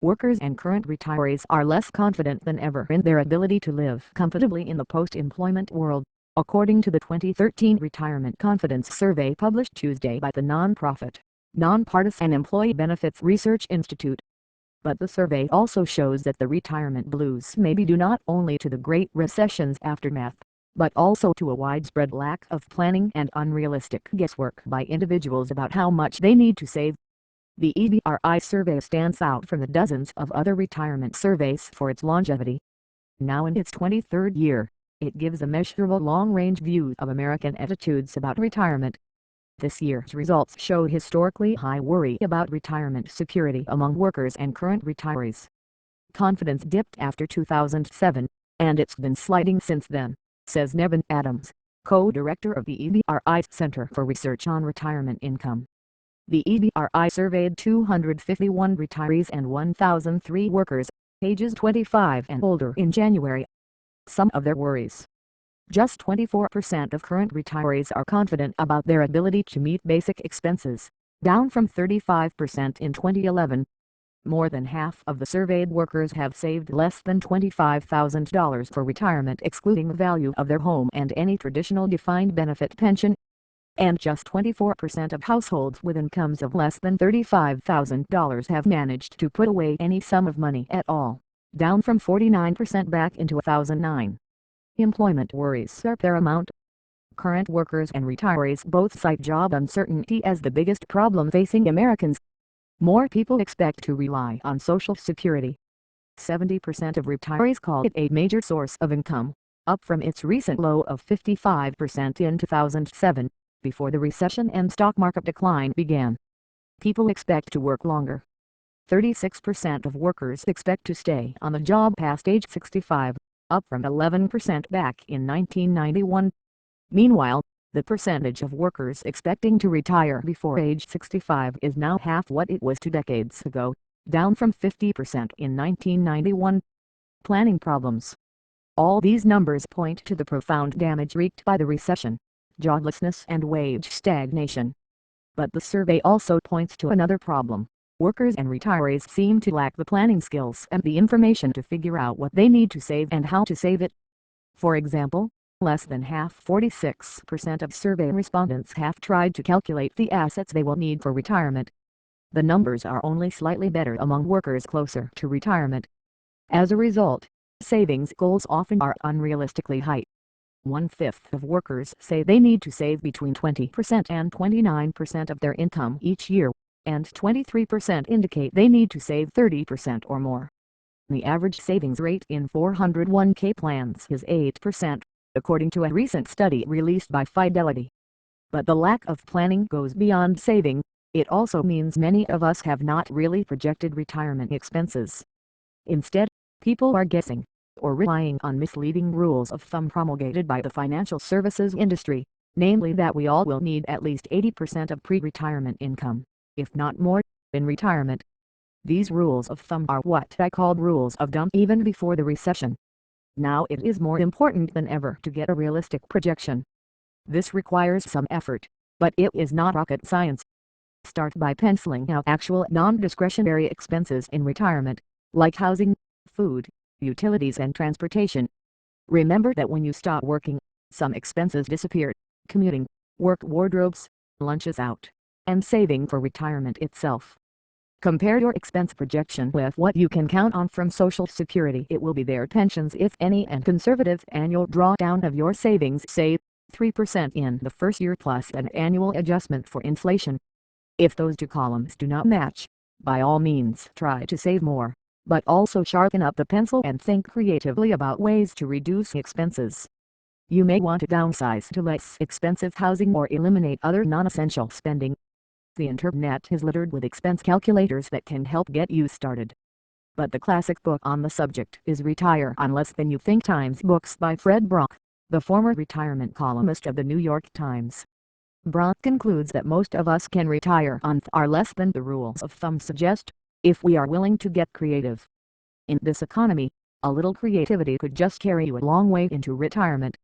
Workers and current retirees are less confident than ever in their ability to live comfortably in the post-employment world, according to the 2013 Retirement Confidence Survey published Tuesday by the nonprofit, Nonpartisan Employee Benefits Research Institute. But the survey also shows that the retirement blues may be due not only to the Great Recession's aftermath, but also to a widespread lack of planning and unrealistic guesswork by individuals about how much they need to save. The EBRI survey stands out from the dozens of other retirement surveys for its longevity. Now in its 23rd year, it gives a measurable long-range view of American attitudes about retirement. This year's results show historically high worry about retirement security among workers and current retirees. Confidence dipped after 2007, and it's been sliding since then, says Nevin Adams, co-director of the EBRI Center for Research on Retirement Income. The EBRI surveyed 251 retirees and 1,003 workers, ages 25 and older in January. Some of their worries. Just 24% of current retirees are confident about their ability to meet basic expenses, down from 35% in 2011. More than half of the surveyed workers have saved less than $25,000 for retirement, excluding the value of their home and any traditional defined benefit pension. And just 24% of households with incomes of less than $35,000 have managed to put away any sum of money at all, down from 49% back in 2009. Employment worries are paramount. Current workers and retirees both cite job uncertainty as the biggest problem facing Americans. More people expect to rely on Social Security. 70% of retirees call it a major source of income, up from its recent low of 55% in 2007. Before the recession and stock market decline began. People expect to work longer. 36% of workers expect to stay on the job past age 65, up from 11% back in 1991. Meanwhile, the percentage of workers expecting to retire before age 65 is now half what it was 2 decades ago, down from 50% in 1991. Planning problems. All these numbers point to the profound damage wreaked by the recession, joblessness and wage stagnation. But the survey also points to another problem. Workers and retirees seem to lack the planning skills and the information to figure out what they need to save and how to save it. For example, less than half, 46% of survey respondents have tried to calculate the assets they will need for retirement. The numbers are only slightly better among workers closer to retirement. As a result, savings goals often are unrealistically high. 1/5 of workers say they need to save between 20% and 29% of their income each year, and 23% indicate they need to save 30% or more. The average savings rate in 401k plans is 8%, according to a recent study released by Fidelity. But the lack of planning goes beyond saving. It also means many of us have not really projected retirement expenses. Instead, people are guessing, or relying on misleading rules of thumb promulgated by the financial services industry, namely that we all will need at least 80% of pre-retirement income, if not more, in retirement. These rules of thumb are what I called rules of thumb even before the recession. Now it is more important than ever to get a realistic projection. This requires some effort, but it is not rocket science. Start by penciling out actual non-discretionary expenses in retirement, like housing, food, utilities and transportation. Remember that when you stop working, some expenses disappear: commuting, work wardrobes, lunches out, and saving for retirement itself. Compare your expense projection with what you can count on from Social Security. It will be their pensions if any and conservative annual drawdown of your savings, say 3% in the first year plus an annual adjustment for inflation. If those two columns do not match, by all means try to save more, but also sharpen up the pencil and think creatively about ways to reduce expenses. You may want to downsize to less expensive housing or eliminate other non-essential spending. The internet is littered with expense calculators that can help get you started. But the classic book on the subject is Retire on Less Than You Think Times Books by Fred Brock, the former retirement columnist of the New York Times. Brock concludes that most of us can retire on far less than the rules of thumb suggest, if we are willing to get creative. In this economy, a little creativity could just carry you a long way into retirement.